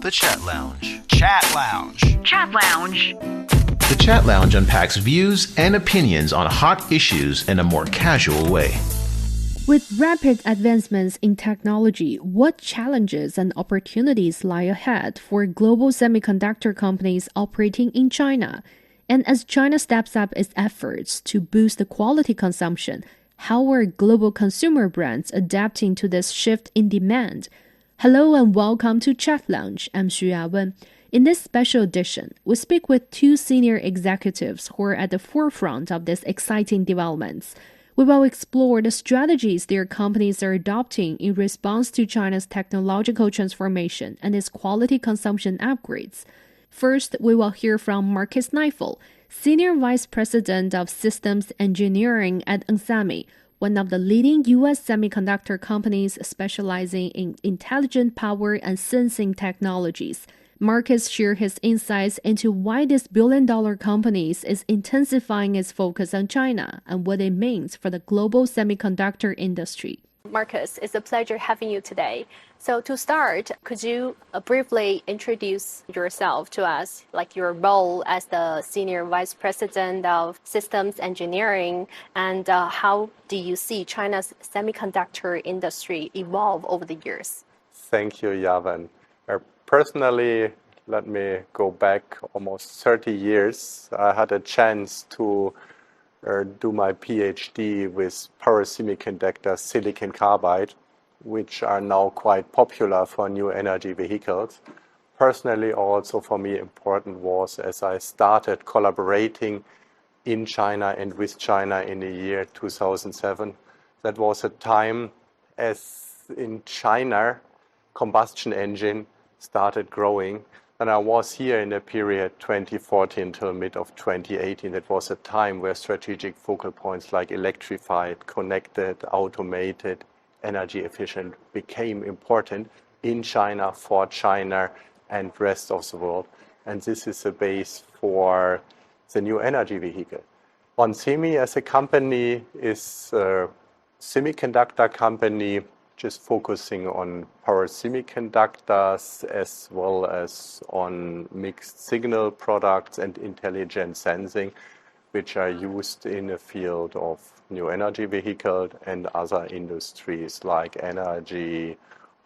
The Chat Lounge. Chat Lounge. Chat Lounge. The Chat Lounge unpacks views and opinions on hot issues in a more casual way. With rapid advancements in technology, what challenges and opportunities lie ahead for global semiconductor companies operating in China? And as China steps up its efforts to boost the quality consumption, how are global consumer brands adapting to this shift in demand? Hello and welcome to Chat Lounge. I'm Xu Yawen. In this special edition, we speak with two senior executives who are at the forefront of these exciting developments. We will explore the strategies their companies are adopting in response to China's technological transformation and its quality consumption upgrades. First, we will hear from Marcus Kneifel, Senior Vice President of Systems Engineering at onsemi, one of the leading U.S. semiconductor companies specializing in intelligent power and sensing technologies. Marcus shared his insights into why this billion-dollar company is intensifying its focus on China and what it means for the global semiconductor industry. Marcus, it's a pleasure having you today. So to start, could you briefly introduce yourself to us, like your role as the Senior Vice President of Systems Engineering, and how do you see China's semiconductor industry evolve over the years? Thank you, Yawen. Personally, let me go back almost 30 years. I had a chance to do my PhD with power semiconductor silicon carbide, which are now quite popular for new energy vehicles. Personally, also for me important was as I started collaborating in China and with China in the year 2007. That was a time as in China, combustion engine started growing. And I was here in the period 2014 till mid of 2018. It was a time where strategic focal points like electrified, connected, automated, energy efficient became important in China, for China, and rest of the world. And this is the base for the new energy vehicle. onsemi as a company is a semiconductor company just focusing on power semiconductors as well as on mixed signal products and intelligent sensing, which are used in the field of new energy vehicle and other industries like energy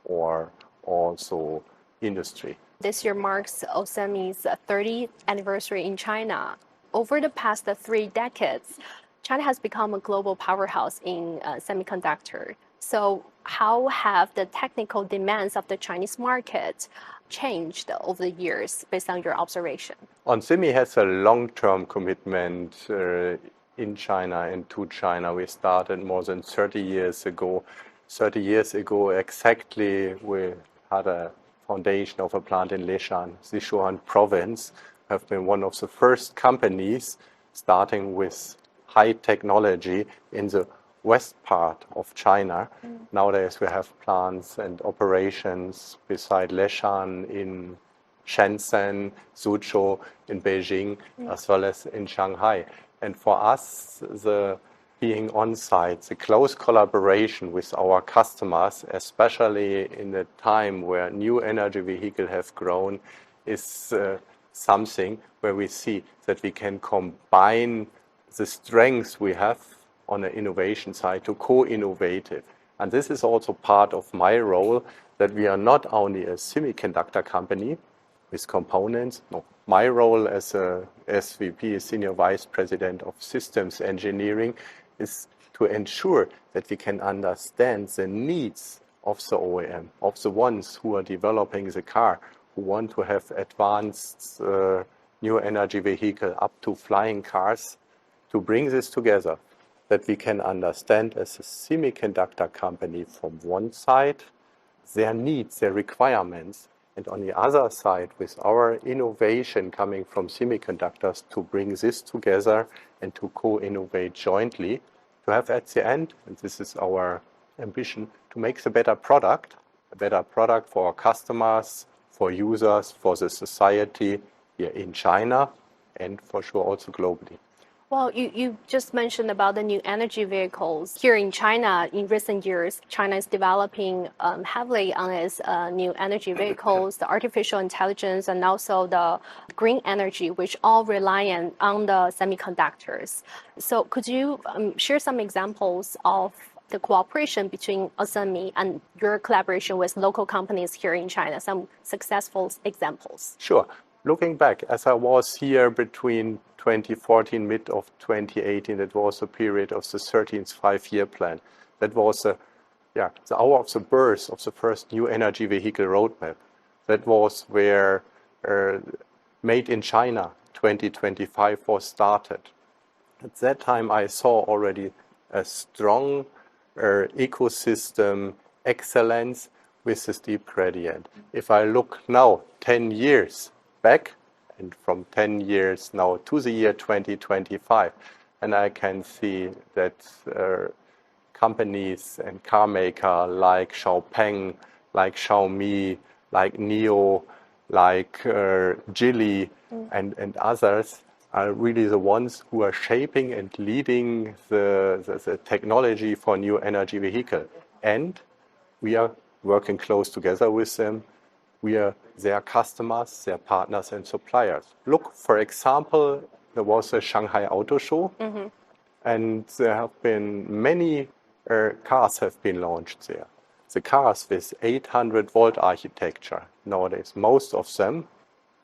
or also industry. This year marks onsemi's 30th anniversary in China. Over the past 3 decades, China has become a global powerhouse in semiconductor. So how have the technical demands of the Chinese market changed over the years based on your observation? onsemi has a long-term commitment in China and to China. We started more than 30 years ago. 30 years ago exactly, we had a foundation of a plant in Leshan, Sichuan province, have been one of the first companies starting with high technology in the west part of China. Nowadays we have plants and operations beside Leshan in Shenzhen, Suzhou, in Beijing, as well as in Shanghai. And for us, the being on site, the close collaboration with our customers, especially in the time where new energy vehicles have grown, is something where we see that we can combine the strengths we have on the innovation side to co-innovative. And this is also part of my role, that we are not only a semiconductor company with components. No, my role as a SVP, Senior Vice President of Systems Engineering, is to ensure that we can understand the needs of the OEM, of the ones who are developing the car, who want to have advanced new energy vehicle up to flying cars, to bring this together, that we can understand as a semiconductor company from one side, their needs, their requirements, and on the other side, with our innovation coming from semiconductors, to bring this together and to co-innovate jointly, to have at the end, and this is our ambition, to make a better product for our customers, for users, for the society here in China, and for sure also globally. Well, you just mentioned about the new energy vehicles. Here in China, in recent years, China is developing heavily on its new energy vehicles, the artificial intelligence, and also the green energy, which all rely on the semiconductors. So could you share some examples of the cooperation between onsemi and your collaboration with local companies here in China, some successful examples? Sure. Looking back, as I was here between 2014, mid of 2018, it was a period of the 13th five-year plan. That was the hour of the birth of the first new energy vehicle roadmap. That was where Made in China 2025 was started. At that time, I saw already a strong ecosystem excellence with a steep gradient. If I look now 10 years back, and from 10 years now to the year 2025, and I can see that companies and car makers like Xiaopeng, like Xiaomi, like NIO, like Geely, and others are really the ones who are shaping and leading the technology for new energy vehicle. And we are working close together with them. We are their customers, their partners and suppliers. Look, for example, there was a Shanghai Auto Show, and there have been many cars have been launched there. The cars with 800-volt architecture nowadays, most of them,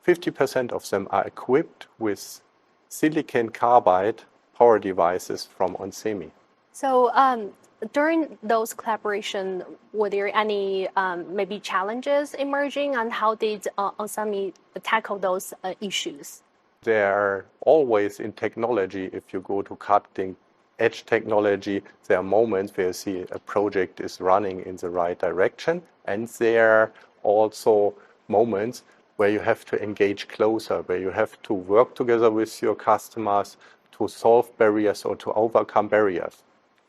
50% of them are equipped with silicon carbide power devices from onsemi. So during those collaboration, were there any maybe challenges emerging, and how did onsemi tackle those issues? There are always in technology, if you go to cutting edge technology, there are moments where you see a project is running in the right direction, and there are also moments where you have to engage closer, where you have to work together with your customers to solve barriers or to overcome barriers.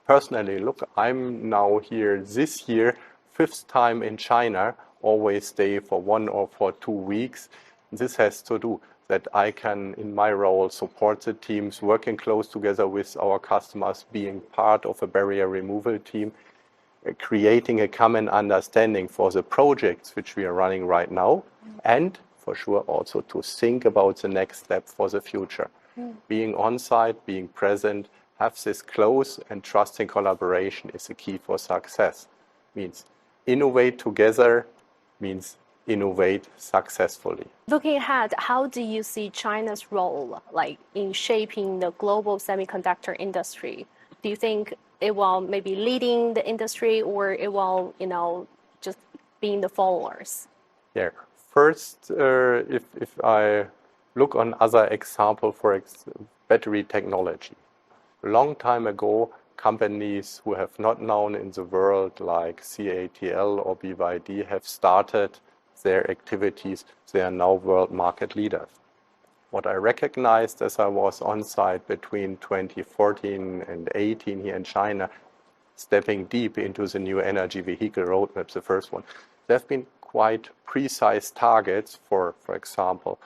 Personally, look, I'm now here this year, 5th time in China, always stay for 1 or for 2 weeks. This has to do that I can, in my role, support the teams, working close together with our customers, being part of a barrier removal team, creating a common understanding for the projects which we are running right now, and for sure also to think about the next step for the future. Being on site, being present, have this close and trusting collaboration is the key for success. Means innovate together, means innovate successfully. Looking ahead, how do you see China's role in shaping the global semiconductor industry? Do you think it will maybe leading the industry, or it will, just being the followers? Yeah. First, if I look on other example for battery technology. A long time ago, companies who have not known in the world like CATL or BYD have started their activities. They are now world market leaders. What I recognized as I was on site between 2014 and 18 here in China, stepping deep into the new energy vehicle roadmap, the first one, there have been quite precise targets for example,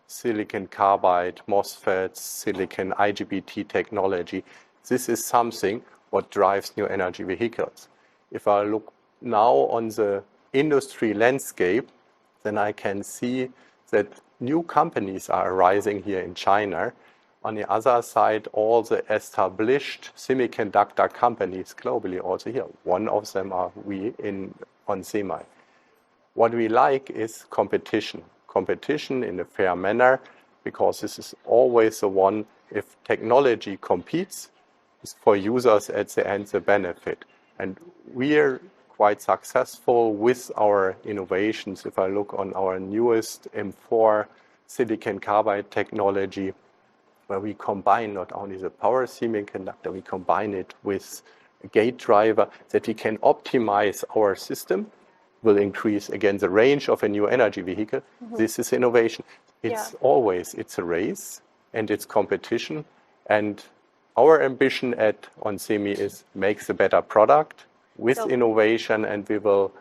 silicon carbide, MOSFETs, silicon IGBT technology. This is something what drives new energy vehicles. If I look now on the industry landscape, then I can see that new companies are arising here in China. On the other side, all the established semiconductor companies globally also here. One of them are we in onsemi. What we like is competition. Competition in a fair manner, because this is always the one, if technology competes, is for users at the end the benefit. And we are quite successful with our innovations. If I look on our newest M4 silicon carbide technology, where we combine not only the power semiconductor, we combine it with a gate driver that we can optimize our system, will increase again the range of a new energy vehicle. This is innovation. It's always, it's a race and it's competition. And our ambition at onsemi is make the better product with innovation, and we will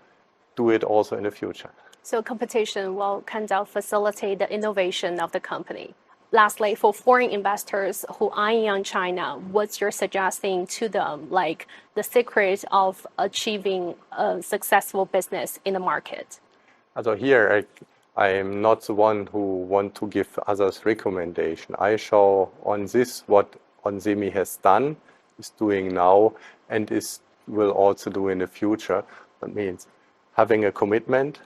do it also in the future. So competition will kind of facilitate the innovation of the company. lastly, for foreign investors who eyeing on China, what's your suggesting to them, like the secret of achieving a successful business in the market? Also here, I am not the one who want to give others recommendation. I show on this what onsemi has done, is doing now, and will also do in the future. That means having a commitment,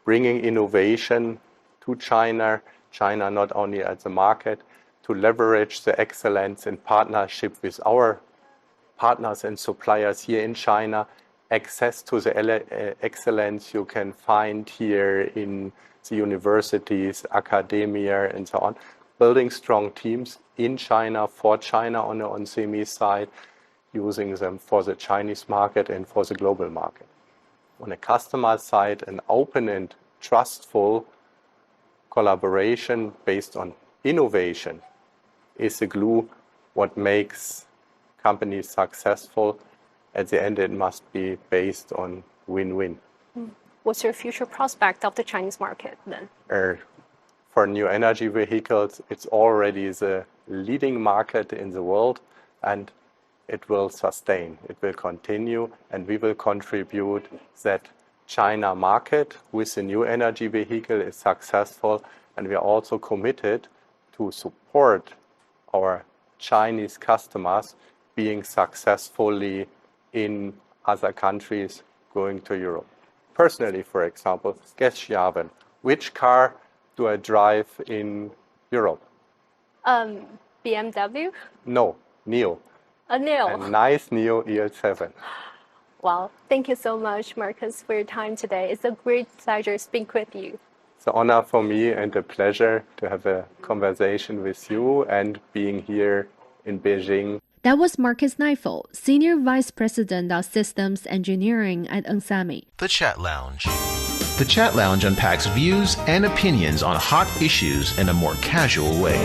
bringing innovation to China not only as a market, to leverage the excellence in partnership with our partners and suppliers here in China, access to the excellence you can find here in the universities, academia, and so on, building strong teams in China, for China on the onsemi side, using them for the Chinese market and for the global market. On the customer side, an open and trustful collaboration based on innovation is the glue what makes companies successful. At the end, it must be based on win-win. What's your future prospect of the Chinese market then? For new energy vehicles, it's already the leading market in the world, and it will sustain, it will continue, and we will contribute that China market with the new energy vehicle is successful, and we are also committed to support our Chinese customers being successfully in other countries going to Europe. Personally, for example, Xu Yawen, which car do I drive in Europe? BMW? No, Neo. A Neo. A nice Neo EL7. Well, thank you so much, Marcus, for your time today. It's a great pleasure speaking with you. It's an honor for me and a pleasure to have a conversation with you and being here in Beijing. That was Marcus Kneifel, Senior Vice President of Systems Engineering at onsemi. The Chat Lounge. The Chat Lounge unpacks views and opinions on hot issues in a more casual way.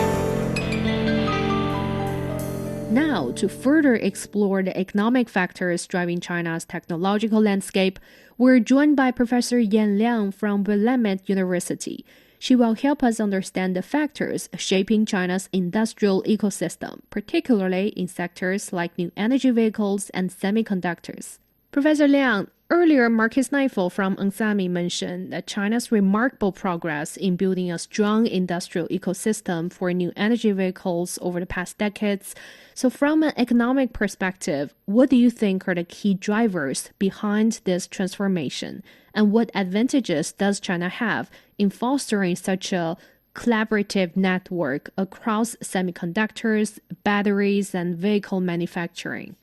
Now, to further explore the economic factors driving China's technological landscape, we're joined by Professor Yan Liang from Willamette University. She will help us understand the factors shaping China's industrial ecosystem, particularly in sectors like new energy vehicles and semiconductors. Professor Liang, earlier Marcus Kneifel from onsemi mentioned that China's remarkable progress in building a strong industrial ecosystem for new energy vehicles over the past decades. So from an economic perspective, what do you think are the key drivers behind this transformation? And what advantages does China have in fostering such a collaborative network across semiconductors, batteries, and vehicle manufacturing?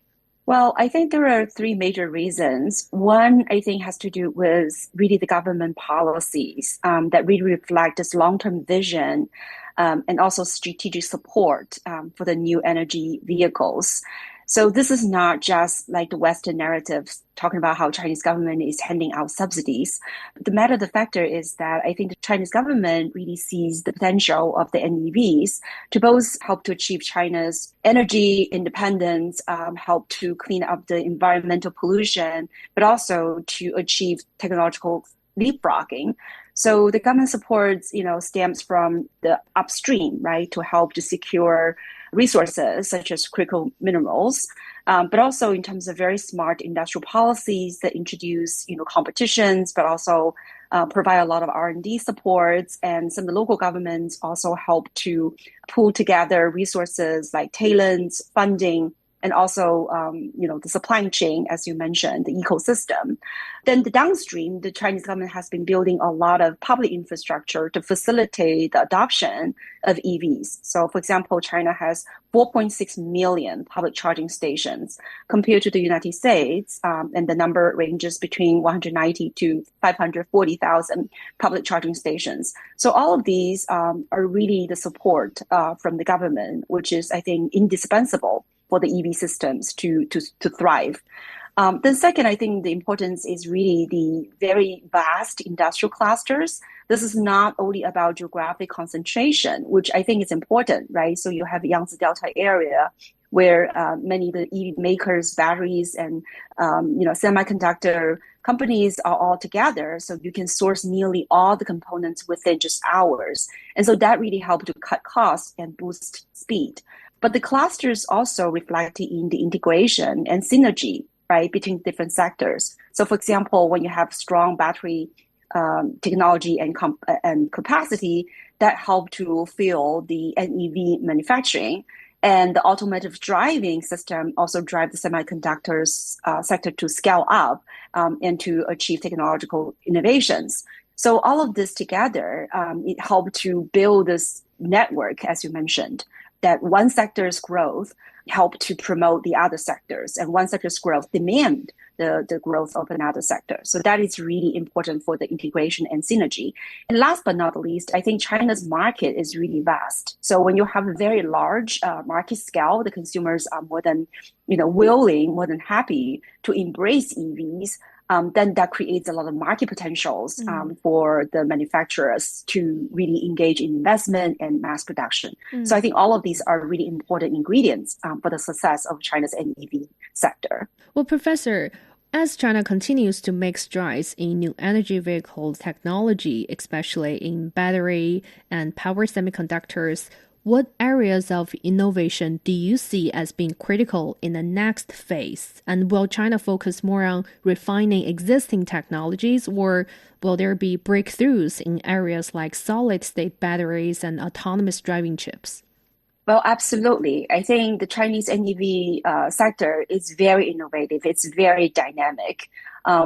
Well, I think there are three major reasons. One, I think, has to do with really the government policies that really reflect this long-term vision and also strategic support for the new energy vehicles. So this is not just like the Western narratives talking about how Chinese government is handing out subsidies. The matter of the factor is that I think the Chinese government really sees the potential of the NEVs to both help to achieve China's energy independence, help to clean up the environmental pollution, but also to achieve technological leapfrogging. So the government supports, stems from the upstream, right, to help to secure resources such as critical minerals, but also in terms of very smart industrial policies that introduce, competitions, but also provide a lot of R&D supports. And some of the local governments also help to pull together resources like talents, funding, and also, the supply chain, as you mentioned, the ecosystem. Then the downstream, the Chinese government has been building a lot of public infrastructure to facilitate the adoption of EVs. So, for example, China has 4.6 million public charging stations compared to the United States, and the number ranges between 190 to 540,000 public charging stations. So all of these are really the support from the government, which is, I think, indispensable for the EV systems to thrive. Then second, I think the importance is really the very vast industrial clusters. This is not only about geographic concentration, which I think is important, right? So you have Yangtze Delta area where many of the EV makers, batteries, and semiconductor companies are all together. So you can source nearly all the components within just hours. And so that really helped to cut costs and boost speed. But the clusters also reflected in the integration and synergy, right, between different sectors. So for example, when you have strong battery technology and capacity, that help to fuel the NEV manufacturing. And the automotive driving system also drive the semiconductors sector to scale up and to achieve technological innovations. So all of this together, it helped to build this network, as you mentioned, that one sector's growth helped to promote the other sectors, and one sector's growth demand the growth of another sector. So that is really important for the integration and synergy. And last but not least, I think China's market is really vast. So when you have a very large market scale, the consumers are more than willing, more than happy to embrace EVs. Then that creates a lot of market potentials for the manufacturers to really engage in investment and mass production. So I think all of these are really important ingredients for the success of China's NEV sector. Well, Professor, as China continues to make strides in new energy vehicle technology, especially in battery and power semiconductors, what areas of innovation do you see as being critical in the next phase? And will China focus more on refining existing technologies, or will there be breakthroughs in areas like solid-state batteries and autonomous driving chips? Well, absolutely. I think the Chinese NEV sector is very innovative. It's very dynamic.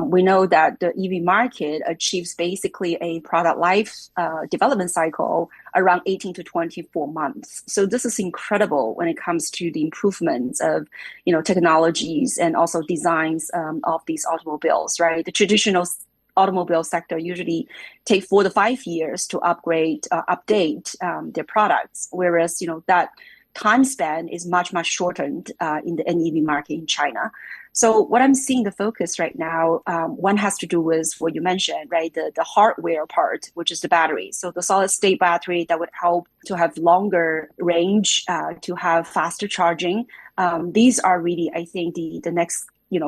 We know that the EV market achieves basically a product life development cycle around 18 to 24 months. So this is incredible when it comes to the improvements of technologies and also designs of these automobiles, right? The traditional automobile sector usually take 4 to 5 years to update their products, whereas that time span is much shortened in the NEV market in China. So what I'm seeing the focus right now, one has to do with what you mentioned, right? The hardware part, which is the battery. So the solid state battery that would help to have longer range, to have faster charging. These are really, I think, the next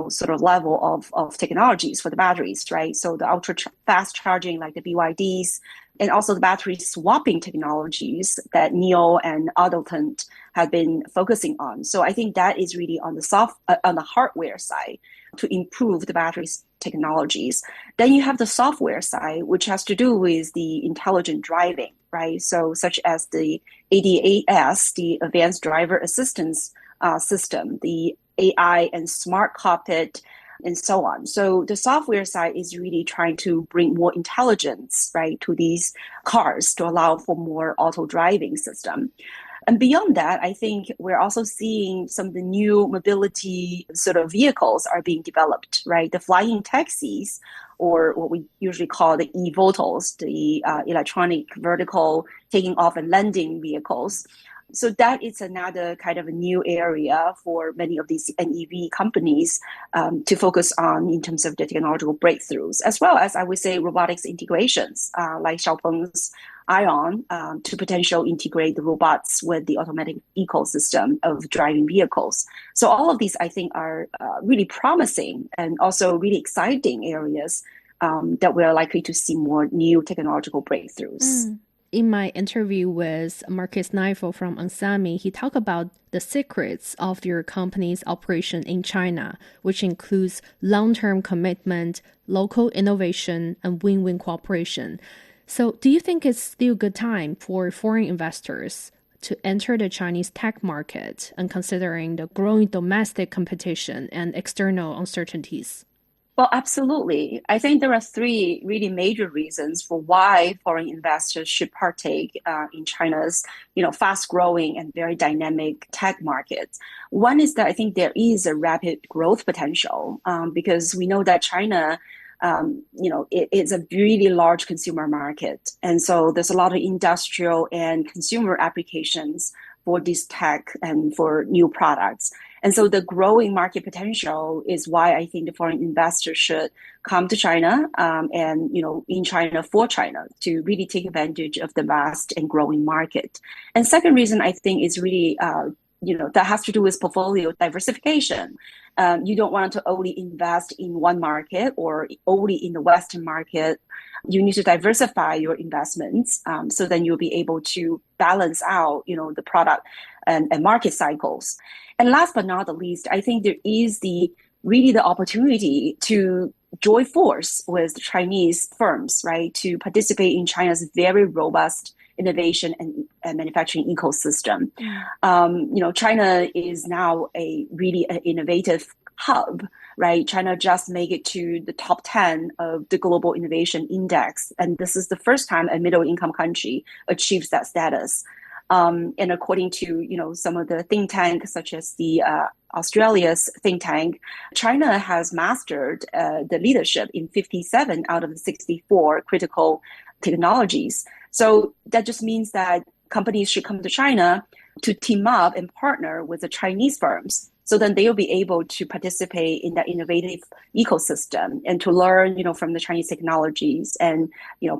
sort of level of technologies for the batteries, right? So the ultra fast charging, like the BYDs, and also the battery swapping technologies that NIO and Autotent have been focusing on. So I think that is really on the hardware side to improve the batteries technologies. Then you have the software side, which has to do with the intelligent driving, right? So such as the ADAS, the Advanced Driver Assistance System, the AI and smart cockpit, and so on. So the software side is really trying to bring more intelligence, right, to these cars to allow for more auto driving system. And beyond that, I think we're also seeing some of the new mobility sort of vehicles are being developed, right? The flying taxis, or what we usually call the eVTOLs, the electronic vertical taking off and landing vehicles. So that is another kind of a new area for many of these NEV companies to focus on in terms of the technological breakthroughs, as well as, I would say, robotics integrations, like Xiaopeng's ION, to potentially integrate the robots with the automatic ecosystem of driving vehicles. So all of these, I think, are really promising and also really exciting areas that we're likely to see more new technological breakthroughs. In my interview with Marcus Kneifel from onsemi, he talked about the secrets of your company's operation in China, which includes long-term commitment, local innovation, and win-win cooperation. So do you think it's still a good time for foreign investors to enter the Chinese tech market, and considering the growing domestic competition and external uncertainties? Well, absolutely. I think there are 3 really major reasons for why foreign investors should partake in China's, fast-growing and very dynamic tech market. One is that I think there is a rapid growth potential because we know that China, it is a really large consumer market, and so there's a lot of industrial and consumer applications for this tech and for new products. And so the growing market potential is why I think the foreign investors should come to China and, in China for China to really take advantage of the vast and growing market. And second reason, I think, is really that has to do with portfolio diversification. You don't want to only invest in one market or only in the Western market. You need to diversify your investments, so then you'll be able to balance out, the product and market cycles. And last but not the least, I think there is really the opportunity to join force with Chinese firms, right, to participate in China's very robust innovation and manufacturing ecosystem. China is now really an innovative hub, right? China just made it to the top 10 of the Global Innovation Index. And this is the first time a middle income country achieves that status. And according to, some of the think tanks, such as the Australia's think tank, China has mastered the leadership in 57 out of the 64 critical technologies. So that just means that companies should come to China to team up and partner with the Chinese firms. So then they'll be able to participate in that innovative ecosystem and to learn, from the Chinese technologies and,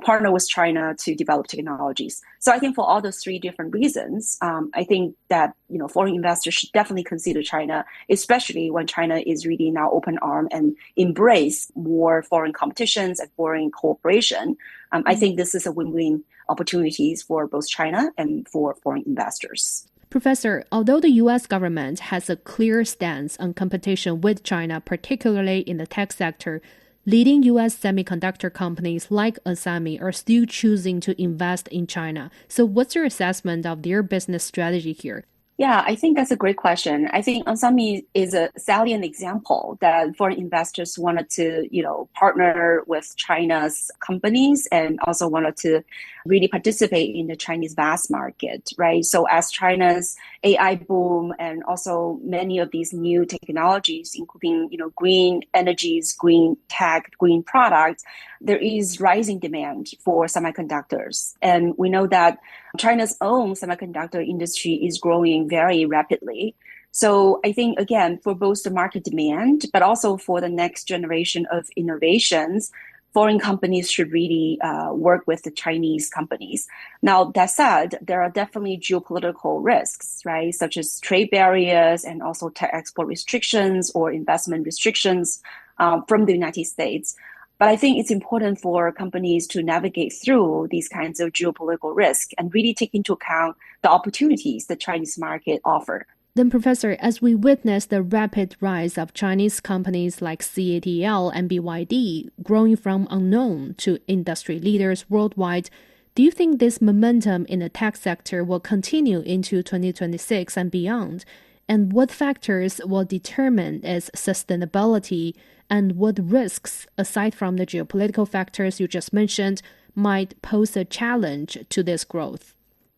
partner with China to develop technologies. So I think for all those three different reasons, I think that, foreign investors should definitely consider China, especially when China is really now open arm and embrace more foreign competitions and foreign cooperation. I think this is a win-win opportunities for both China and for foreign investors. Professor, although the U.S. government has a clear stance on competition with China, particularly in the tech sector, leading U.S. semiconductor companies like onsemi are still choosing to invest in China. So what's your assessment of their business strategy here? Yeah, I think that's a great question. I think onsemi is a salient example that foreign investors wanted to, partner with China's companies and also wanted to really participate in the Chinese vast market, right? So as China's AI boom and also many of these new technologies, including, green energies, green tech, green products, there is rising demand for semiconductors. And we know that China's own semiconductor industry is growing very rapidly. So I think, again, for both the market demand, but also for the next generation of innovations, foreign companies should really work with the Chinese companies. Now, that said, there are definitely geopolitical risks, right, such as trade barriers and also tech export restrictions or investment restrictions from the United States. But I think it's important for companies to navigate through these kinds of geopolitical risk and really take into account the opportunities the Chinese market offer. Then, Professor, as we witness the rapid rise of Chinese companies like CATL and BYD growing from unknown to industry leaders worldwide, do you think this momentum in the tech sector will continue into 2026 and beyond? And what factors will determine its sustainability, and what risks, aside from the geopolitical factors you just mentioned, might pose a challenge to this growth?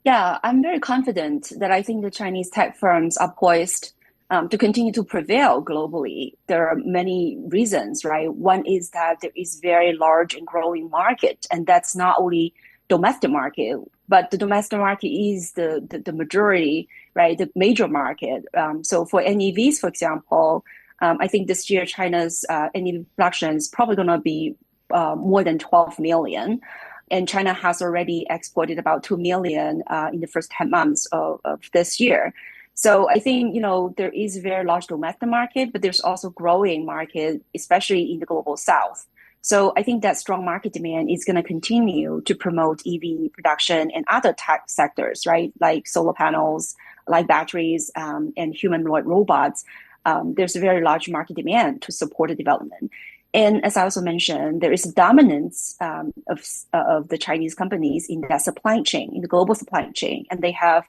Yeah, I'm very confident that I think the Chinese tech firms are poised to continue to prevail globally. There are many reasons, right? One is that there is very large and growing market, and that's not only domestic market, but the domestic market is the majority, right? The major market. So for NEVs, for example, I think this year China's NEV production is probably going to be more than 12 million. And China has already exported about 2 million in the first 10 months of this year. So I think, there is a very large domestic market, but there's also growing market, especially in the global south. So I think that strong market demand is going to continue to promote EV production and other tech sectors, right? Like solar panels, like batteries, and humanoid robots. There's a very large market demand to support the development. And as I also mentioned, there is a dominance of the Chinese companies in that supply chain, in the global supply chain, and they have,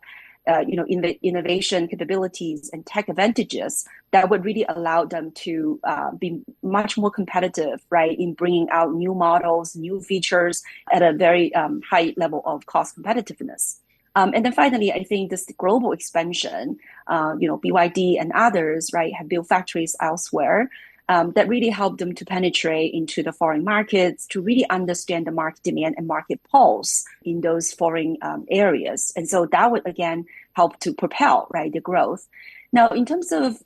innovation capabilities and tech advantages that would really allow them to be much more competitive, right, in bringing out new models, new features at a very high level of cost competitiveness. And then finally, I think this global expansion, BYD and others, right, have built factories elsewhere. That really help them to penetrate into the foreign markets, to really understand the market demand and market pulse in those foreign areas. And so that would, again, help to propel, right, the growth. Now, in terms of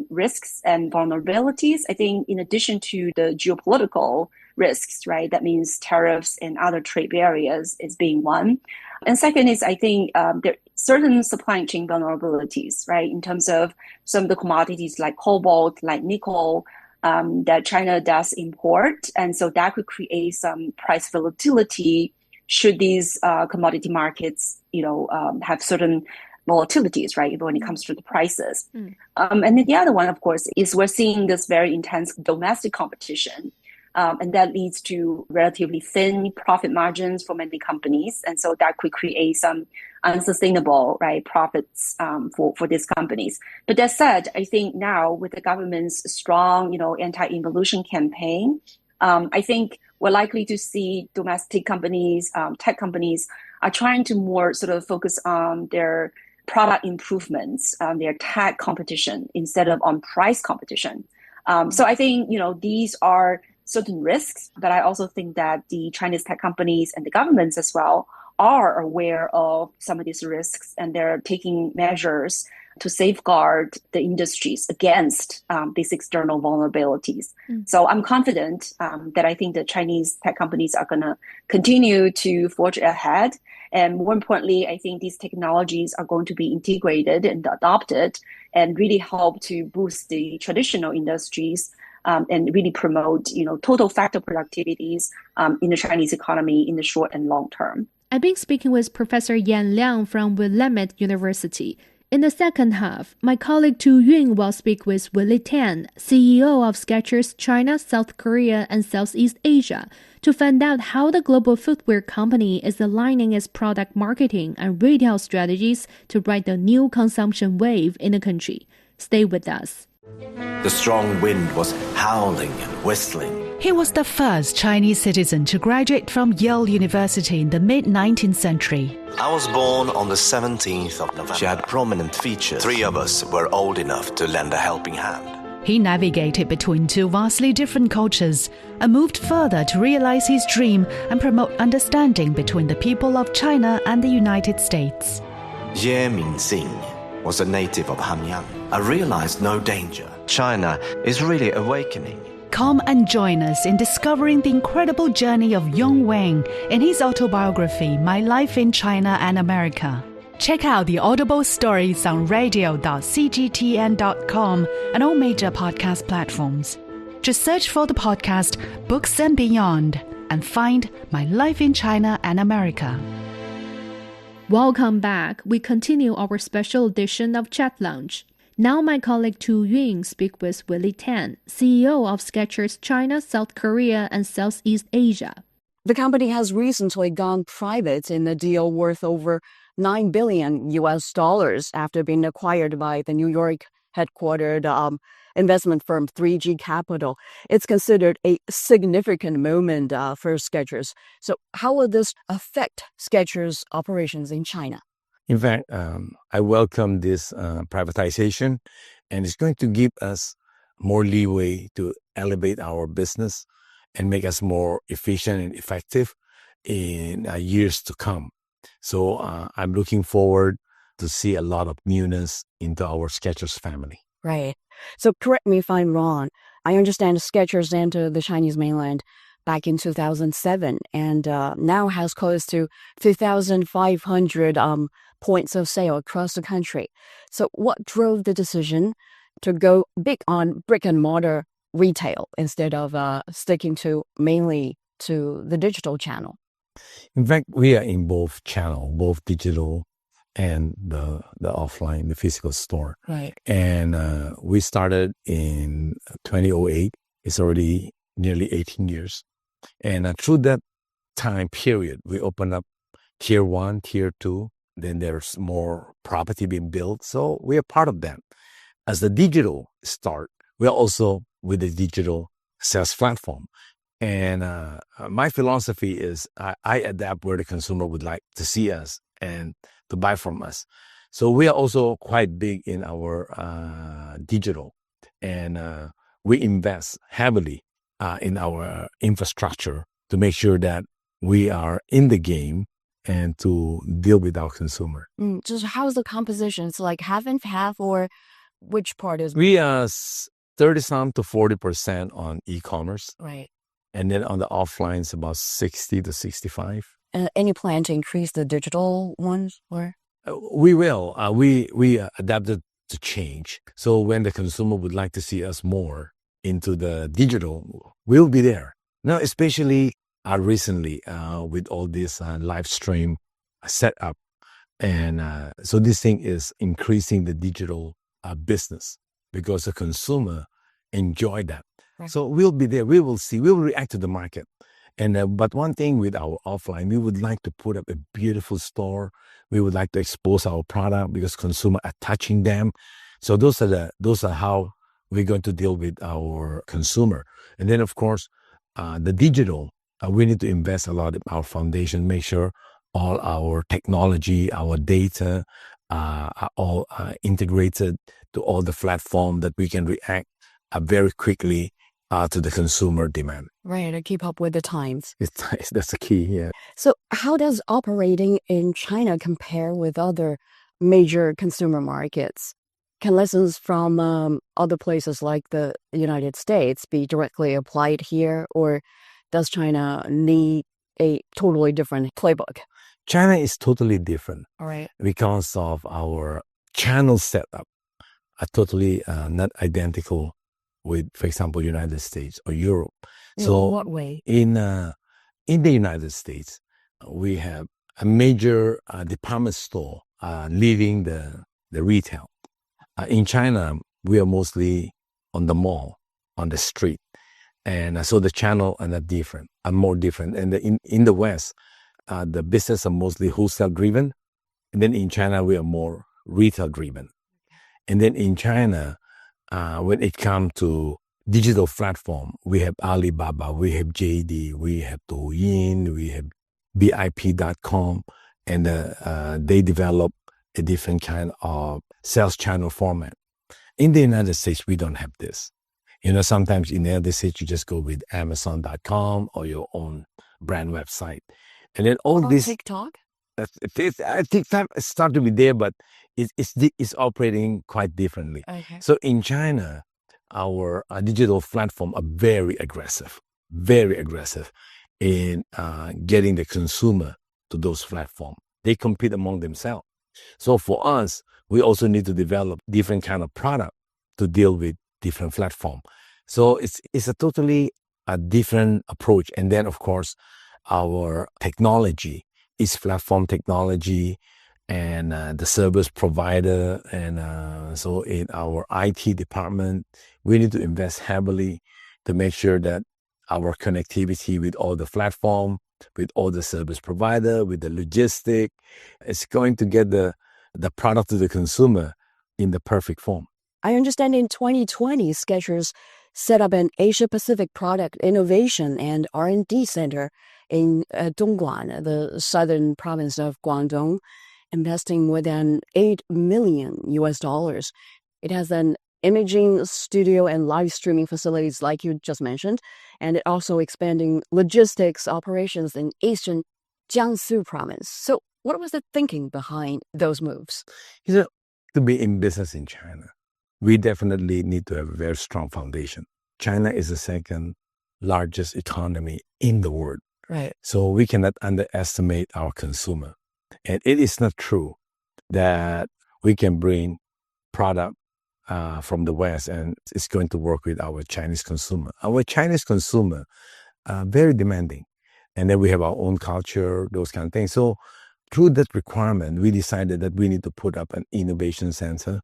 risks and vulnerabilities, I think in addition to the geopolitical risks, right? That means tariffs and other trade barriers is being one. And second is, I think there are certain supply chain vulnerabilities, right? In terms of some of the commodities like cobalt, like nickel, that China does import. And so that could create some price volatility should these commodity markets, have certain volatilities, right, when it comes to the prices. And then the other one, of course, is we're seeing this very intense domestic competition. And that leads to relatively thin profit margins for many companies. And so that could create some unsustainable, right, profits for these companies. But that said, I think now with the government's strong, anti-involution campaign, I think we're likely to see domestic companies, tech companies are trying to more sort of focus on their product improvements, their tech competition instead of on price competition. So I think, these are certain risks, but I also think that the Chinese tech companies and the governments as well are aware of some of these risks, and they're taking measures to safeguard the industries against these external vulnerabilities. So I'm confident that I think the Chinese tech companies are going to continue to forge ahead. And more importantly, I think these technologies are going to be integrated and adopted and really help to boost the traditional industries and really promote, total factor productivities in the Chinese economy in the short and long term. I've been speaking with Professor Yan Liang from Willamette University. In the second half, my colleague Xu Yawen will speak with Willie Tan, CEO of Skechers China, South Korea, and Southeast Asia, to find out how the global footwear company is aligning its product marketing and retail strategies to ride the new consumption wave in the country. Stay with us. The strong wind was howling and whistling. He was the first Chinese citizen to graduate from Yale University in the mid-19th century. I was born on the 17th of November. She had prominent features. 3 of us were old enough to lend a helping hand. He navigated between 2 vastly different cultures and moved further to realize his dream and promote understanding between the people of China and the United States. Ye Mingxing was a native of Hanyang. I realized no danger. China is really awakening. Come and join us in discovering the incredible journey of Yong Wang in his autobiography, My Life in China and America. Check out the Audible stories on radio.cgtn.com and all major podcast platforms. Just search for the podcast Books and Beyond and find My Life in China and America. Welcome back. We continue our special edition of Chat Lounge. Now my colleague Xu Yawen speaks with Willie Tan, CEO of Skechers China, South Korea, and Southeast Asia. The company has recently gone private in a deal worth over $9 billion after being acquired by the New York headquartered investment firm 3G Capital. It's considered a significant moment for Skechers. So how will this affect Skechers' operations in China? In fact, I welcome this privatization, and it's going to give us more leeway to elevate our business and make us more efficient and effective in years to come. So I'm looking forward to see a lot of newness into our Skechers family. Right. So correct me if I'm wrong. I understand Skechers entered the Chinese mainland back in 2007 and now has close to 3,500 points of sale across the country. So what drove the decision to go big on brick and mortar retail instead of sticking to mainly to the digital channel? In fact, we are in both channels, both digital and the offline, the physical store. Right. And we started in 2008. It's already nearly 18 years. And through that time period, we opened up tier 1, tier 2. Then there's more property being built. So we are part of that. As the digital start, we are also with the digital sales platform. And my philosophy is I adapt where the consumer would like to see us and to buy from us. So we are also quite big in our digital. And we invest heavily in our infrastructure to make sure that we are in the game and to deal with our consumer. Just how's the composition? It's like half and half, or which part is? We are 30-some to 40% on e-commerce. Right. And then on the offline, it's about 60 to 65. Any plan to increase the digital ones? Or We will. We adapted to change. So when the consumer would like to see us more into the digital, we'll be there. Now, especially recently with all this live stream setup. And so this thing is increasing the digital business because the consumer enjoy that. Right. So we'll be there. We will see. We will react to the market. And but one thing with our offline, we would like to put up a beautiful store. We would like to expose our product because consumers are touching them. So those are how we're going to deal with our consumer. And then of course, the digital. We need to invest a lot in our foundation. Make sure all our technology, our data, are all integrated to all the platform that we can react very quickly to the consumer demand. right, to keep up with the times. That's the key here. So how does operating in China compare with other major consumer markets? Can lessons from other places like the United States be directly applied here, or does China need a totally different playbook? China is totally different All right. because of our channel setup are totally not identical with, for example, United States or Europe. In So what way? in the United States, we have a major department store leading the retail. In China, we are mostly on the mall, on the street. And so the channel are not different, are more different. And in the West, the business are mostly wholesale driven. And then in China, we are more retail driven. And then in China, when it comes to digital platform, we have Alibaba, we have JD, we have Douyin, we have BIP.com, and they develop a different kind of sales channel format. In the United States, we don't have this. Sometimes in the United States, you just go with Amazon.com or your own brand website. And then all this... TikTok? TikTok started to be there, but it's operating quite differently. Okay. So in China, our digital platform are very aggressive in getting the consumer to those platforms. They compete among themselves. So for us, we also need to develop different kind of product to deal with different platform. So it's a totally different approach. And then of course, our technology is platform technology and the service provider. And so in our IT department, we need to invest heavily to make sure that our connectivity with all the platform, with all the service provider, with the logistic, is going to get the product to the consumer in the perfect form. I understand in 2020, Skechers set up an Asia-Pacific Product Innovation and R&D Center in Dongguan, the southern province of Guangdong, investing more than $8 million. It has an imaging studio and live streaming facilities like you just mentioned, and it also expanding logistics operations in eastern Jiangsu province. So what was the thinking behind those moves? To be in business in China, we definitely need to have a very strong foundation. China is the second largest economy in the world. Right. So we cannot underestimate our consumer. And it is not true that we can bring product from the West and it's going to work with our Chinese consumer. Our Chinese consumer are very demanding. And then we have our own culture, those kind of things. So through that requirement, we decided that we need to put up an innovation center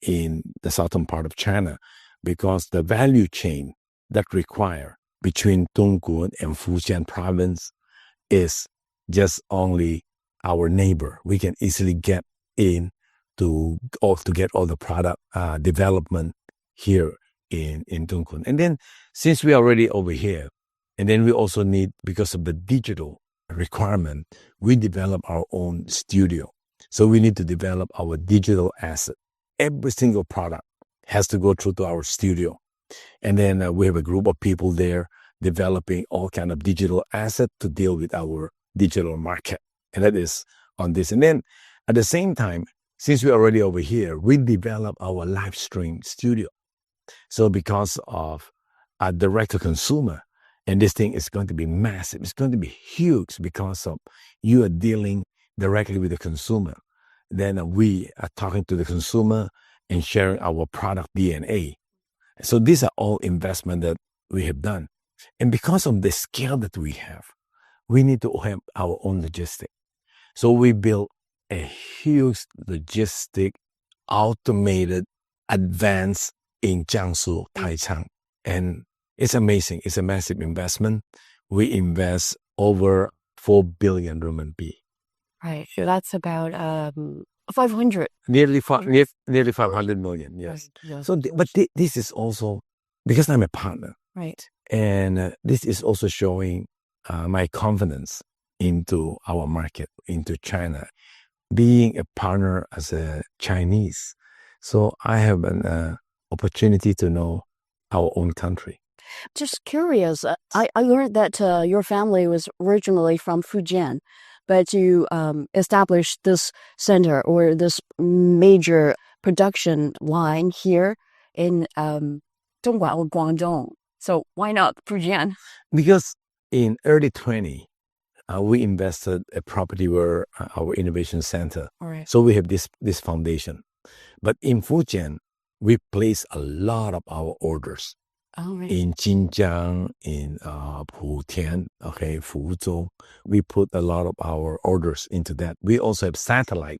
in the southern part of China because the value chain that require between Dongguan and Fujian province is just only our neighbor. We can easily get in to get all the product development here in Dongguan. And then since we are already over here, and then we also need, because of the digital requirement, we develop our own studio. So we need to develop our digital asset. Every single product has to go through to our studio. And then we have a group of people there developing all kind of digital asset to deal with our digital market. And that is on this. And then at the same time, since we're already over here, we develop our live stream studio. So because of a direct to consumer, And this thing is going to be massive. It's going to be huge because of you are dealing directly with the consumer. Then we are talking to the consumer and sharing our product DNA. So these are all investment that we have done. And because of the scale that we have, we need to have our own logistic. So we built a huge logistic, automated, advanced in Jiangsu, Taichung. And it's amazing. It's a massive investment. We invest over 4 billion RMB. Right. So that's about 500. Nearly 500 million, yes. Right. Yes. So, but this is also, because I'm a partner. Right. And this is also showing my confidence into our market, into China. Being a partner as a Chinese. So I have an opportunity to know our own country. Just curious, I learned that your family was originally from Fujian, but you established this center or this major production line here in Dongguan or Guangdong. So why not Fujian? Because in early 20, we invested a property where our innovation center. All right. So we have this foundation. But in Fujian, we place a lot of our orders. Oh, right. In Xinjiang, in Putian, Fuzhou, we put a lot of our orders into that. We also have satellite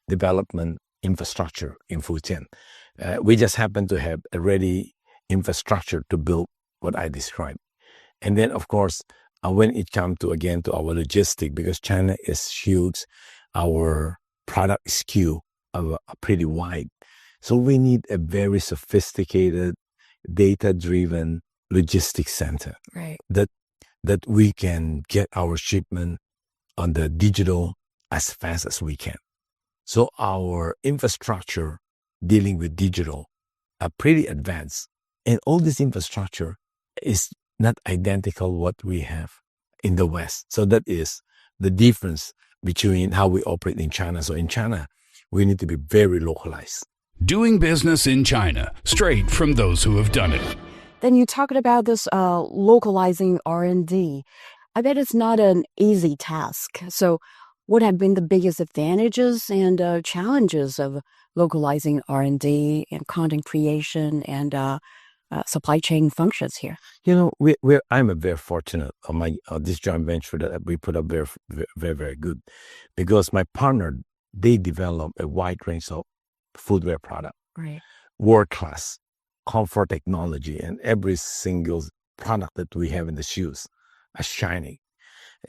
development infrastructure in Fujian. We just happen to have a ready infrastructure to build what I described. And then, of course, when it comes to our logistic, because China is huge, our product SKU are pretty wide. So we need a very sophisticated, data-driven logistics center. Right. That we can get our shipment on the digital as fast as we can. So our infrastructure dealing with digital are pretty advanced. And all this infrastructure is not identical what we have in the West. So that is the difference between how we operate in China. So in China, we need to be very localized. Doing business in China, straight from those who have done it. Then you talked about this localizing R&D. I bet it's not an easy task. So what have been the biggest advantages and challenges of localizing R&D and content creation and supply chain functions here? You know, I'm very fortunate on this joint venture that we put up very, very, very good, because my partner, they develop a wide range of footwear product, right? World class, comfort technology, and every single product that we have in the shoes are shining.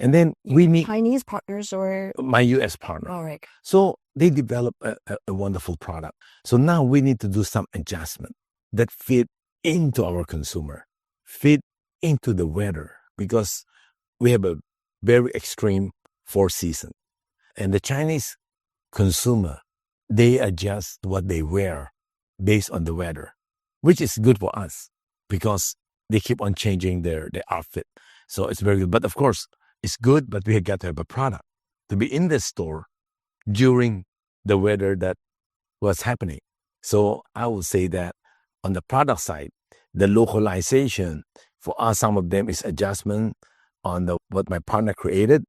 And then we meet Chinese partners or my U.S. partner. All right. So they develop a wonderful product. So now we need to do some adjustment that fit into our consumer, fit into the weather, because we have a very extreme 4 season. And the Chinese consumer, they adjust what they wear based on the weather, which is good for us because they keep on changing their outfit. So it's very good. But of course, it's good, but we have got to have a product to be in the store during the weather that was happening. So I would say that on the product side, the localization for us, some of them is adjustment on what my partner created.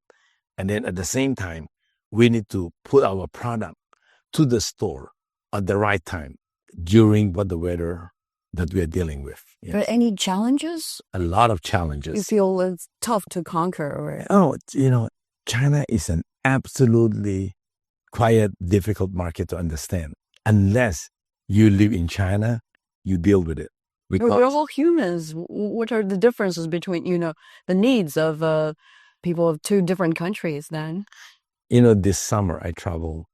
And then at the same time, we need to put our product to the store at the right time during the weather that we are dealing with. Yes. But any challenges? A lot of challenges. You feel it's tough to conquer? Or China is an absolutely quite difficult market to understand. Unless you live in China, you deal with it. We're all humans. What are the differences between, the needs of people of 2 different countries then? This summer I traveled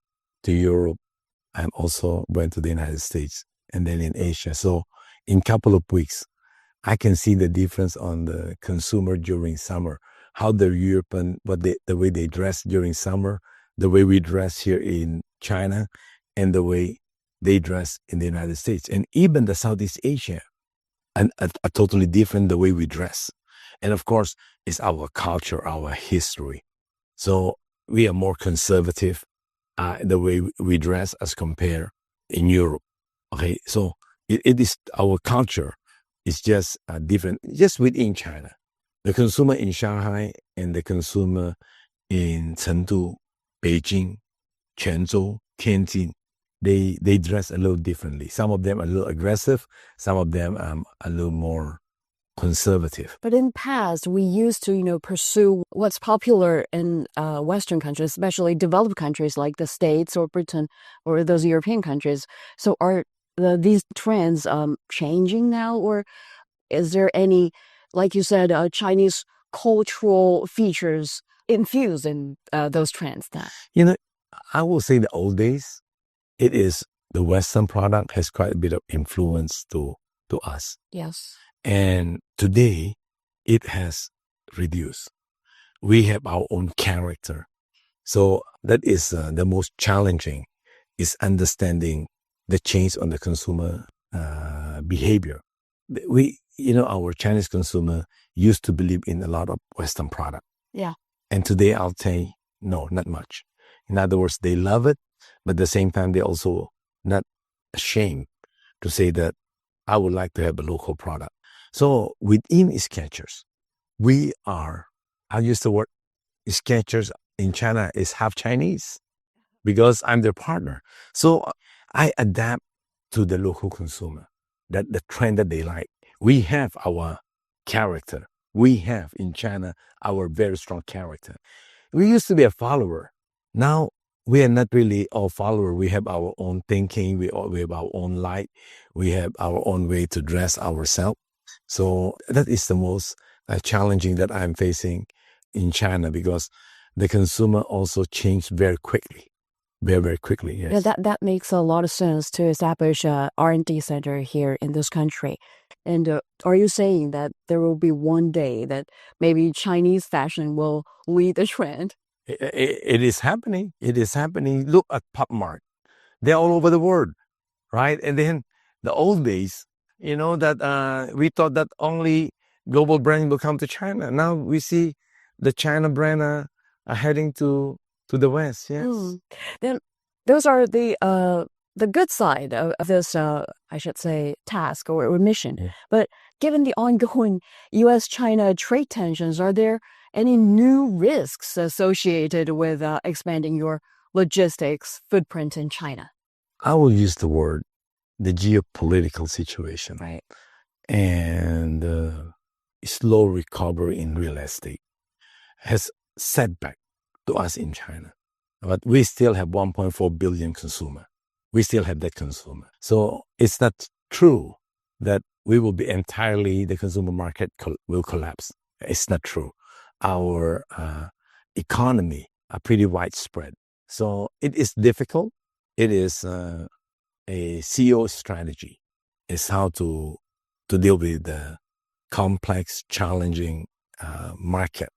to Europe and also went to the United States and then in Asia. So in a couple of weeks, I can see the difference on the consumer during summer, how the European, the way they dress during summer, the way we dress here in China, and the way they dress in the United States. And even the Southeast Asia, and are totally different the way we dress. And of course, it's our culture, our history. So we are more conservative the way we dress as compared in Europe. Okay, so it is our culture is just different, just within China. The consumer in Shanghai and the consumer in Chengdu, Beijing, Quanzhou, Tianjin, they dress a little differently. Some of them are a little aggressive. Some of them a little more conservative. But in the past, we used to, pursue what's popular in Western countries, especially developed countries like the States or Britain or those European countries. So are these trends changing now, or is there any, like you said, Chinese cultural features infused in those trends now? I will say the old days, it is the Western product has quite a bit of influence to us. Yes. And today, it has reduced. We have our own character. So that is the most challenging, is understanding the change on the consumer behavior. Our Chinese consumer used to believe in a lot of Western product. Yeah. And today I'll say, no, not much. In other words, they love it, but at the same time, they also not ashamed to say that I would like to have a local product. So within Skechers, I'll use the word Skechers in China is half Chinese because I'm their partner. So I adapt to the local consumer, that the trend that they like. We have our character. We have in China our very strong character. We used to be a follower. Now we are not really all follower. We have our own thinking. We have our own light. We have our own way to dress ourselves. So that is the most challenging that I'm facing in China, because the consumer also changed very quickly. Very, very quickly, yes. Yeah, that makes a lot of sense to establish a R&D center here in this country. And are you saying that there will be one day that maybe Chinese fashion will lead the trend? It is happening. It is happening. Look at Pop Mart. They're all over the world, right? And then the old days, that we thought that only global brand will come to China. Now we see the China brand are heading to the West, yes. Then those are the good side of this, I should say, task or mission. Yeah. But given the ongoing U.S.-China trade tensions, are there any new risks associated with expanding your logistics footprint in China? I will use the word the geopolitical situation. Right. And slow recovery in real estate has set back to us in China. But we still have 1.4 billion consumer. We still have that consumer. So it's not true that we will be entirely, the consumer market will collapse. It's not true. Our economy are pretty widespread. So it is difficult. It is a CEO strategy. It's how to deal with the complex, challenging market.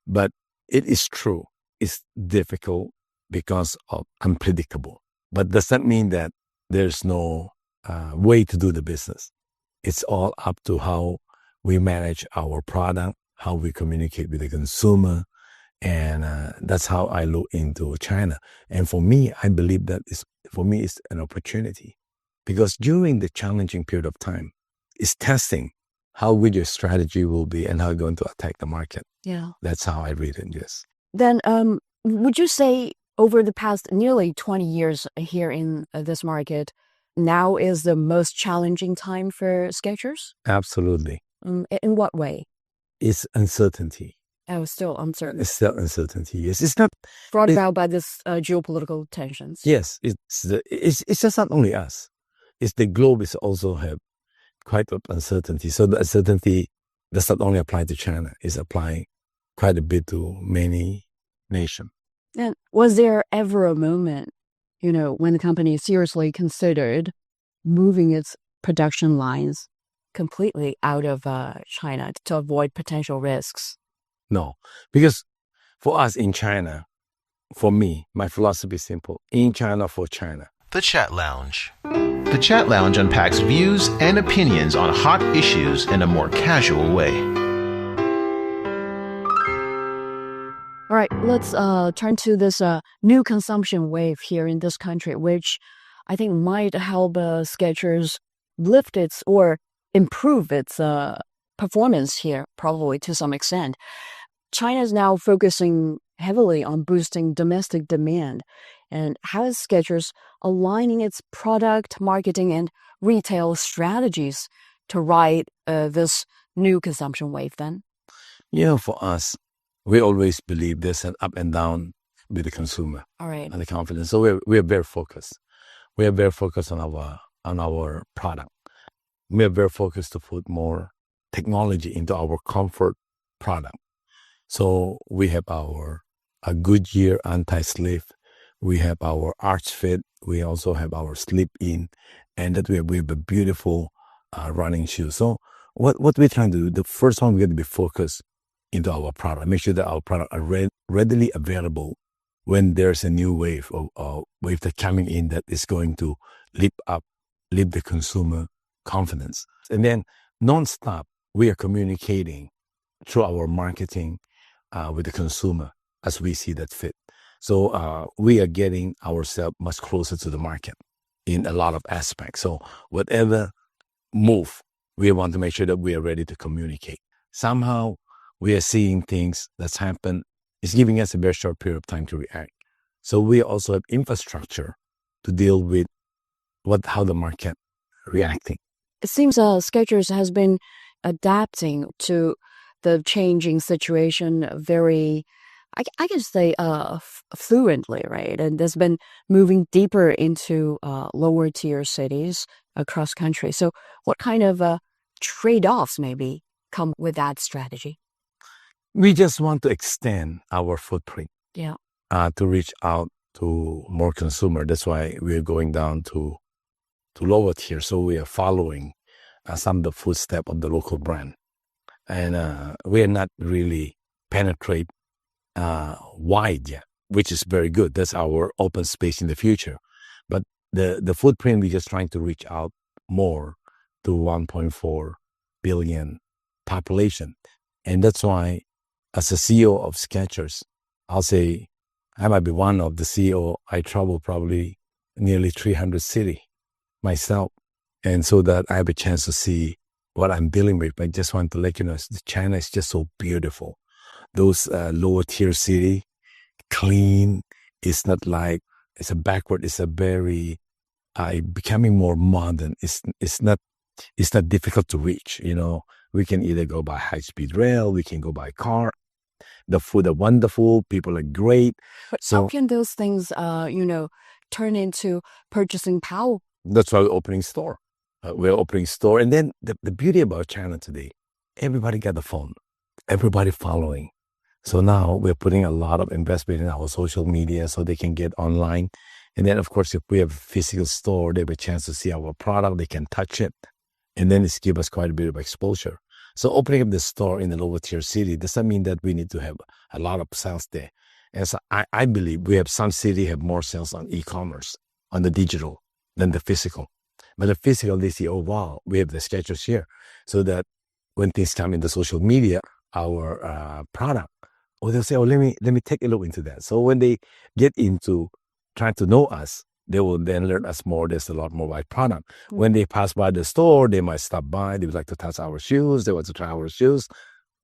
But it is true. It's difficult because of unpredictable. But does that mean that there's no way to do the business? It's all up to how we manage our product, how we communicate with the consumer. And that's how I look into China. And for me, I believe that it's an opportunity. Because during the challenging period of time, it's testing how good your strategy will be and how you're going to attack the market. Yeah. That's how I read it, yes. Then would you say over the past nearly 20 years here in this market, now is the most challenging time for Skechers? Absolutely. In what way? It's uncertainty. Oh, still uncertain. It's still uncertainty, yes. It's not brought about by this geopolitical tensions. Yes, it's just not only us. It's the globe is also have quite of uncertainty. So the uncertainty does not only apply to China, it's applying quite a bit to many nations. And was there ever a moment, when the company seriously considered moving its production lines completely out of China to avoid potential risks? No, because for us in China, for me, my philosophy is simple. In China, for China. The Chat Lounge. The Chat Lounge unpacks views and opinions on hot issues in a more casual way. All right, let's turn to this new consumption wave here in this country, which I think might help Skechers lift its or improve its performance here, probably to some extent. China is now focusing heavily on boosting domestic demand. And how is Skechers aligning its product, marketing, and retail strategies to ride this new consumption wave then? For us, we always believe there's an up and down with the consumer. All right. And the confidence. So we're very focused. We are very focused on our product. We are very focused to put more technology into our comfort product. So we have a Goodyear anti-slip. We have our Arch Fit. We also have our Slip In, and that we have a beautiful running shoe. So what we're trying to do, the first one, we're going to be focused into our product. Make sure that our product are readily available when there's a new wave of wave that's coming in that is going to lift the consumer confidence. And then nonstop, we are communicating through our marketing with the consumer as we see that fit. So we are getting ourselves much closer to the market in a lot of aspects. So whatever move, we want to make sure that we are ready to communicate. Somehow we are seeing things that's happened. It's giving us a very short period of time to react. So we also have infrastructure to deal with how the market reacting. It seems Skechers has been adapting to the changing situation very, I can say, fluently, right? And has been moving deeper into lower tier cities across country. So what kind of trade-offs maybe come with that strategy? We just want to extend our footprint. Yeah. To reach out to more consumer. That's why we're going down to lower tier. So we are following some of the footsteps of the local brand. And we are not really penetrate wide yet, which is very good. That's our open space in the future. But the footprint, we're just trying to reach out more to 1.4 billion population. And that's why, as a CEO of Skechers, I'll say I might be one of the CEO. I travel probably nearly 300 cities myself. And so that I have a chance to see what I'm dealing with. I just want to let you know, China is just so beautiful. Those lower tier city, clean. It's not like it's a backward. It's a very becoming more modern. It's not difficult to reach. We can either go by high speed rail. We can go by car. The food are wonderful. People are great. But how can those things, turn into purchasing power? That's why we're opening store. And then the beauty about China today, everybody got the phone. Everybody following. So now we're putting a lot of investment in our social media so they can get online. And then, of course, if we have a physical store, they have a chance to see our product. They can touch it. And then it's give us quite a bit of exposure. So opening up the store in the lower tier city doesn't mean that we need to have a lot of sales there. And so I believe we have some city have more sales on e-commerce, on the digital, than the physical. But the physical, they see, oh, wow, we have the Skechers here. So that when things come in the social media, our product, they'll say, let me take a look into that. So when they get into trying to know us, they will then learn us more. There's a lot more by product. Mm-hmm. When they pass by the store, they might stop by. They would like to touch our shoes. They want to try our shoes.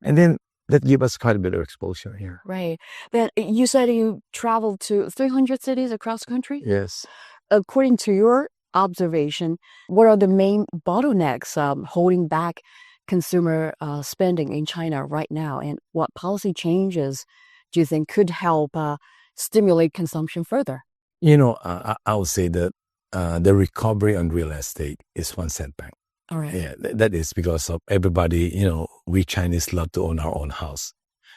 And then that gives us quite a bit of exposure here. Right. But you said you traveled to 300 cities across the country? Yes. According to your observation, what are the main bottlenecks holding back consumer spending in China right now? And what policy changes do you think could help stimulate consumption further? I would say that the recovery on real estate is one setback. All right. Yeah, that is because of everybody, we Chinese love to own our own house.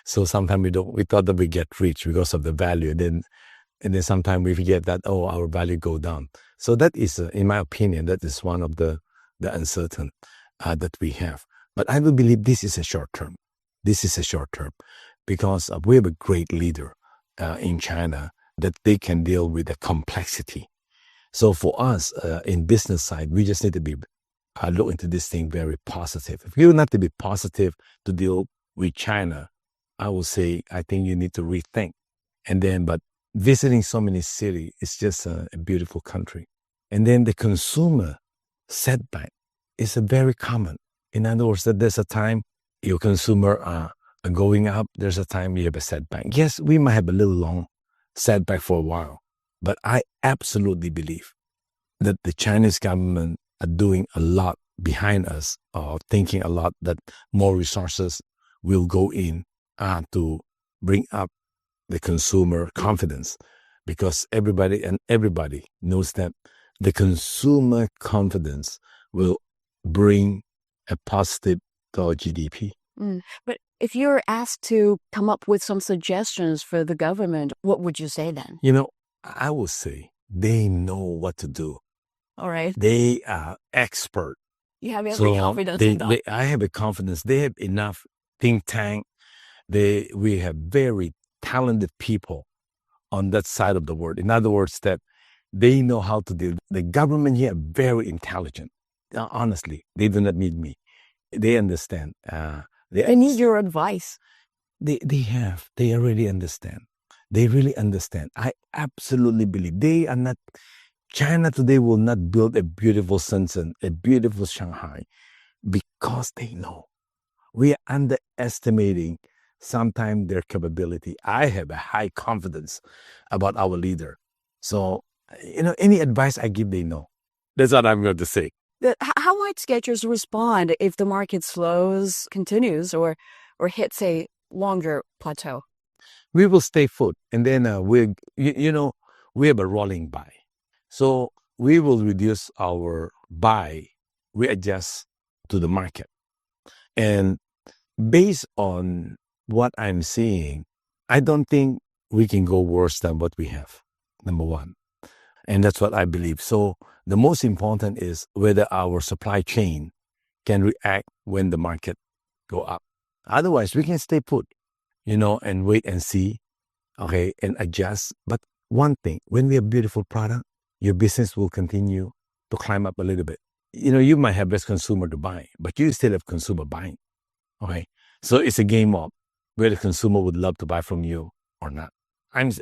So sometimes we thought that we get rich because of the value. And then sometimes we forget that, our value go down. So that is, in my opinion, that is one of the uncertain that we have. But I will believe this is a short term. This is a short term because we have a great leader in China that they can deal with the complexity. So for us, in business side, we just need to be look into this thing very positive. If you not to be positive to deal with China, I will say, I think you need to rethink. But visiting so many cities, it's just a beautiful country. And then the consumer setback is a very common. In other words, that there's a time your consumer are going up, there's a time you have a setback. Yes, we might have a little long setback for a while, but I absolutely believe that the Chinese government are doing a lot behind us, thinking a lot that more resources will go in to bring up the consumer confidence, because everybody knows that the consumer confidence will bring a positive to our GDP. But if you're asked to come up with some suggestions for the government, what would you say then? I would say they know what to do. All right. They are expert. You have every confidence in them. I have a confidence. They have enough think tank. We have very talented people on that side of the world. In other words, that they know how to deal. The government here are very intelligent. Honestly, they do not need me. They understand. They need your advice. They already understand. They really understand. I absolutely believe they are not. China today will not build a beautiful Shenzhen, a beautiful Shanghai, because they know we are underestimating sometimes their capability. I have a high confidence about our leader. So, any advice I give, they know. That's what I'm going to say. How might Skechers respond if the market continues, or hits a longer plateau? We will stay put, and then we have a rolling buy. So we will reduce our buy. We adjust to the market. And based on what I'm seeing, I don't think we can go worse than what we have, number one. And that's what I believe. So the most important is whether our supply chain can react when the market go up. Otherwise, we can stay put, and wait and see, okay, and adjust. But one thing, when we have beautiful product, your business will continue to climb up a little bit. You might have less consumer to buy, but you still have consumer buying. Okay. So it's a game of whether the consumer would love to buy from you or not.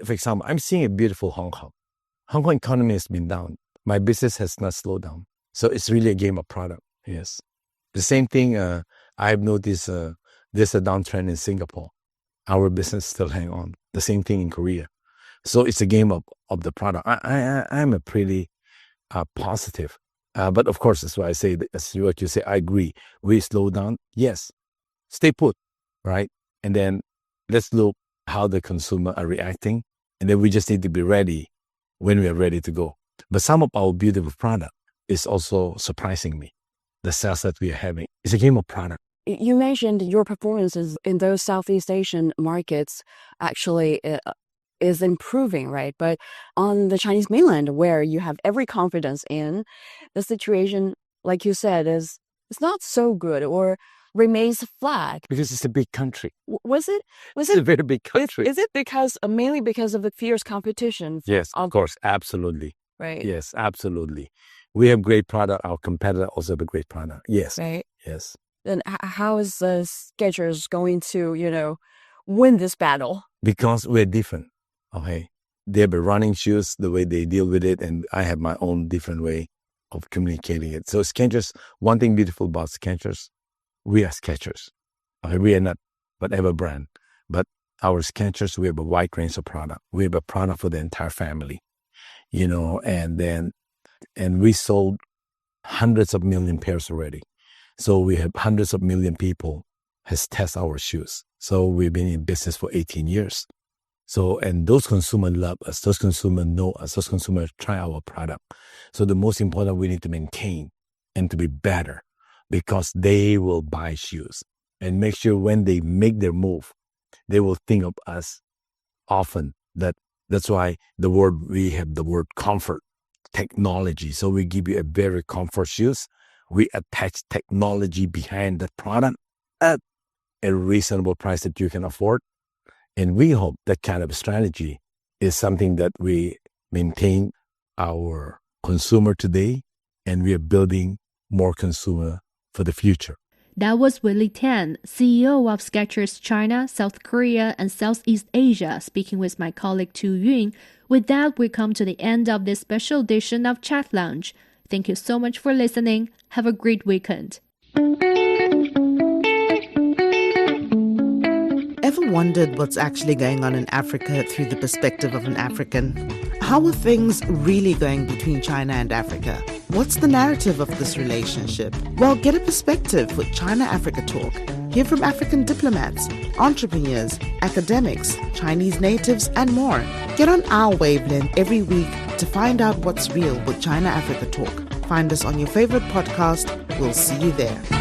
For example, I'm seeing a beautiful Hong Kong. Hong Kong economy has been down. My business has not slowed down. So it's really a game of product. Yes. The same thing, I've noticed there's a downtrend in Singapore. Our business still hang on. The same thing in Korea. So it's a game of the product. I'm a pretty positive. But of course, that's why I say, as what you say, I agree. We slow down. Yes. Stay put, right? And then let's look how the consumer are reacting. And then we just need to be ready when we are ready to go. But some of our beautiful product is also surprising me. The sales that we are having. It's a game of product. You mentioned your performances in those Southeast Asian markets actually is improving, right? But on the Chinese mainland, where you have every confidence in, the situation, like you said, is not so good or remains flat. Because it's a big country. Was it? It's a very big country. Is it mainly because of the fierce competition? Yes, of course, absolutely. Right. Yes, absolutely. We have great product. Our competitor also have a great product. Yes. Right. Yes. Then how is the Skechers going to, win this battle? Because we're different. Okay. They have a running shoes, the way they deal with it, and I have my own different way of communicating it. So Skechers, one thing beautiful about Skechers, we are Skechers. Okay. We are not whatever brand, but our Skechers, we have a wide range of product. We have a product for the entire family, and we sold hundreds of million pairs already. So we have hundreds of million people has tested our shoes. So we've been in business for 18 years. So, and those consumers love us. Those consumers know us. Those consumers try our product. So the most important, we need to maintain and to be better, because they will buy shoes, and make sure when they make their move, they will think of us often. That's why we have the word comfort, technology. So we give you a very comfort shoes. We attach technology behind that product at a reasonable price that you can afford. And we hope that kind of strategy is something that we maintain our consumer today, and we are building more consumer for the future. That was Willie Tan, CEO of Skechers China, South Korea, and Southeast Asia, speaking with my colleague Xu Yawen. With that, we come to the end of this special edition of Chat Lounge. Thank you so much for listening. Have a great weekend. Ever wondered what's actually going on in Africa through the perspective of an African? How are things really going between China and Africa? What's the narrative of this relationship? Well, get a perspective with China-Africa Talk. Hear from African diplomats, entrepreneurs, academics, Chinese natives, and more. Get on our wavelength every week to find out what's real with China-Africa Talk. Find us on your favorite podcast. We'll see you there.